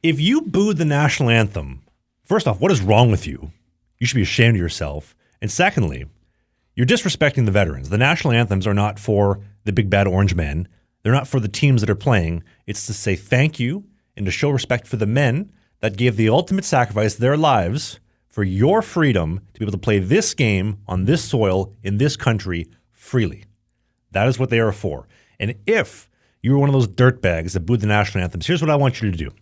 If you booed the national anthem, first off, what is wrong with you? You should be ashamed of yourself. And secondly, you're disrespecting the veterans. The national anthems are not for the big bad orange men. They're not for the teams that are playing. It's to say thank you and to show respect for the men that gave the ultimate sacrifice, their lives, for your freedom to be able to play this game on this soil in this country freely. That is what they are for. And if you were one of those dirtbags that booed the national anthems, here's what I want you to do.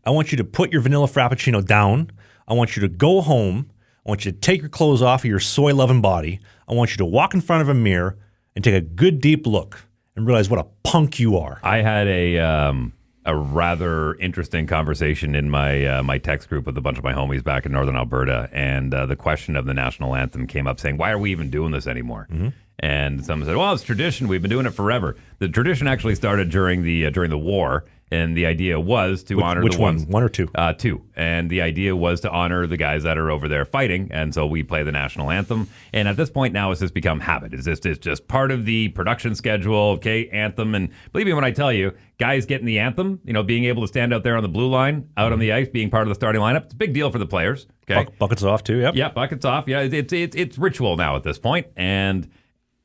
I want you to put your vanilla frappuccino down. I want you to go home. I want you to take your clothes off of your soy-loving body. I want you to walk in front of a mirror and take a good deep look and realize what a punk you are. I had a rather interesting conversation in my text group with a bunch of my homies back in northern Alberta, and the question of the national anthem came up, saying, "Why are we even doing this anymore?" Mm-hmm. And someone said, "Well, it's tradition. We've been doing it forever." The tradition actually started during the war. And the idea was to honor which the ones. Which one? One or two? Two. And the idea was to honor the guys that are over there fighting. And so we play the national anthem. And at this point now, it's just become habit. It's just part of the production schedule. Okay, anthem. And believe me when I tell you, guys getting the anthem, being able to stand out there on the blue line, out on the ice, being part of the starting lineup, it's a big deal for the players. Okay, buckets off too. Yep. Yeah, buckets off. Yeah, it's ritual now at this point. And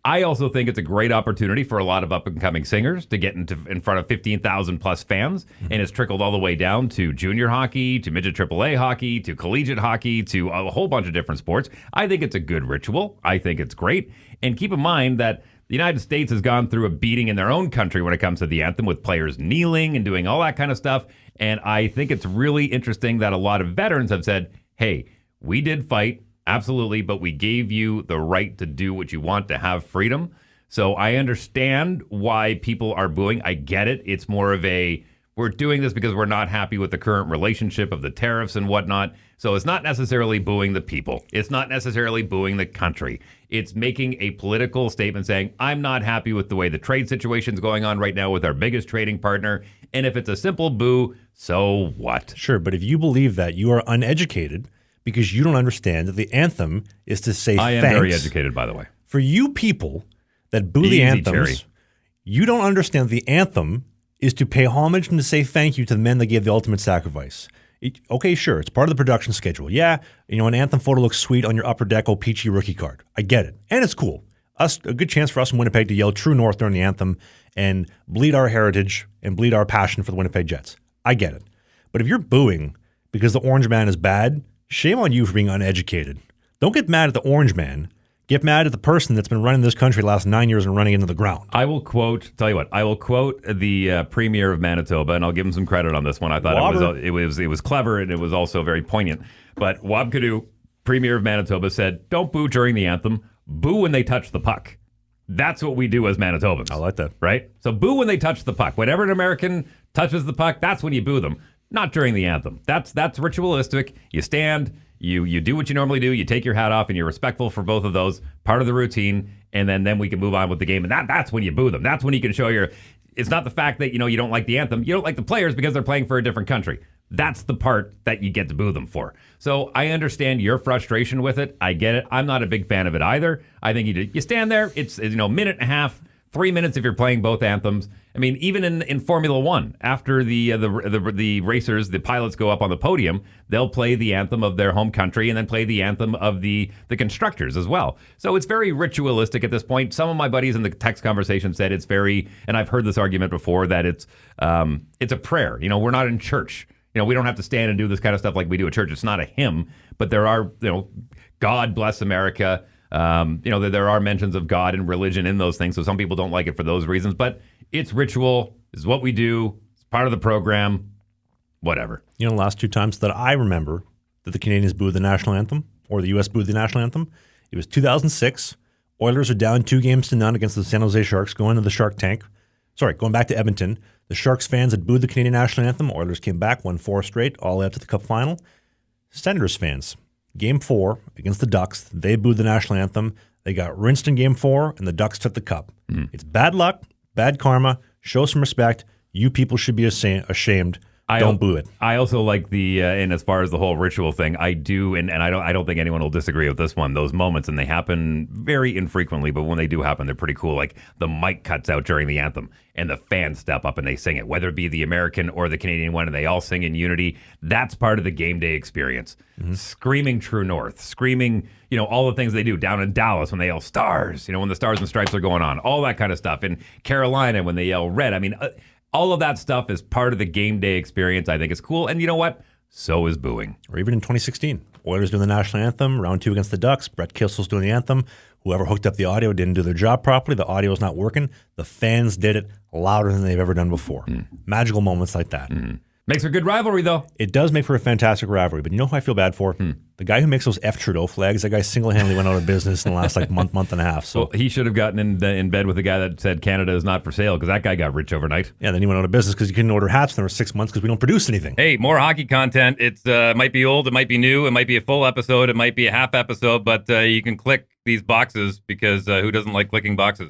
I also think it's a great opportunity for a lot of up-and-coming singers to get in front of 15,000 plus fans, and it's trickled all the way down to junior hockey, to midget AAA hockey, to collegiate hockey, to a whole bunch of different sports. I think it's a good ritual. I think it's great. And keep in mind that the United States has gone through a beating in their own country when it comes to the anthem, with players kneeling and doing all that kind of stuff. And I think it's really interesting that a lot of veterans have said, hey, we did fight. Absolutely, but we gave you the right to do what you want, to have freedom. So I understand why people are booing. I get it. It's more of we're doing this because we're not happy with the current relationship of the tariffs and whatnot. So it's not necessarily booing the people. It's not necessarily booing the country. It's making a political statement saying, I'm not happy with the way the trade situation is going on right now with our biggest trading partner. And if it's a simple boo, so what? Sure, but if you believe that, you are uneducated, because you don't understand that the anthem is to say thanks. I am very educated, by the way. For you people that boo the anthems, Jerry. You don't understand that the anthem is to pay homage and to say thank you to the men that gave the ultimate sacrifice. Okay, sure, it's part of the production schedule. Yeah, an anthem photo looks sweet on your Upper Deck Peachy rookie card. I get it. And it's cool. A good chance for us in Winnipeg to yell True North during the anthem and bleed our heritage and bleed our passion for the Winnipeg Jets. I get it. But if you're booing because the Orange Man is bad, shame on you for being uneducated. Don't get mad at the orange man. Get mad at the person that's been running this country the last 9 years and running into the ground. I will quote the Premier of Manitoba, and I'll give him some credit on this one. I thought it was clever, and it was also very poignant. But Wab Kidoux, Premier of Manitoba, said, don't boo during the anthem. Boo when they touch the puck. That's what we do as Manitobans. I like that. Right? So boo when they touch the puck. Whenever an American touches the puck, that's when you boo them. Not during the anthem. That's ritualistic. You stand, you do what you normally do, you take your hat off, and you're respectful for both of those, part of the routine, and then we can move on with the game. And that's when you boo them. That's when you can show it's not the fact that you don't like the anthem. You don't like the players because they're playing for a different country. That's the part that you get to boo them for. So I understand your frustration with it. I get it. I'm not a big fan of it either. I think you stand there. It's minute and a half, 3 minutes if you're playing both anthems. I mean, even in Formula One, after the racers, the pilots go up on the podium, they'll play the anthem of their home country and then play the anthem of the constructors as well. So it's very ritualistic at this point. Some of my buddies in the text conversation said it's very, and I've heard this argument before, that it's a prayer. We're not in church. We don't have to stand and do this kind of stuff like we do at church. It's not a hymn, but there are, God bless America. There are mentions of God and religion in those things. So some people don't like it for those reasons, but it's ritual. It's what we do. It's part of the program. Whatever. The last two times that I remember that the Canadians booed the national anthem or the U.S. booed the national anthem, it was 2006. Oilers are down 2-0 against the San Jose Sharks, going back to Edmonton. The Sharks fans had booed the Canadian national anthem. Oilers came back, won 4 straight, all the way up to the Cup final. Senators fans, Game 4 against the Ducks, they booed the national anthem. They got rinsed in Game 4, and the Ducks took the Cup. Mm-hmm. It's bad luck, bad karma. Show some respect. You people should be ashamed Don't boo it. I also like the and as far as the whole ritual thing, I do, and I don't think anyone will disagree with this one. Those moments, and they happen very infrequently, but when they do happen, they're pretty cool. Like the mic cuts out during the anthem, and the fans step up and they sing it, whether it be the American or the Canadian one, and they all sing in unity. That's part of the game day experience. Screaming True North, screaming, all the things they do down in Dallas when they yell Stars, when the Stars and Stripes are going on, all that kind of stuff. In Carolina when they yell Red. I mean. All of that stuff is part of the game day experience. I think it's cool. And you know what? So is booing. Or even in 2016, Oilers doing the national anthem, round 2 against the Ducks. Brett Kissel's doing the anthem. Whoever hooked up the audio didn't do their job properly. The audio's not working. The fans did it louder than they've ever done before. Magical moments like that. Makes for a good rivalry, though. It does make for a fantastic rivalry. But you know who I feel bad for? The guy who makes those F. Trudeau flags, that guy single-handedly went out of business in the last month and a half. So well, he should have gotten in bed with the guy that said Canada is not for sale, because that guy got rich overnight. Yeah, then he went out of business because you couldn't order hats in there for 6 months because we don't produce anything. Hey, more hockey content. It might be old, it might be new, it might be a full episode, it might be a half episode, but you can click these boxes because who doesn't like clicking boxes?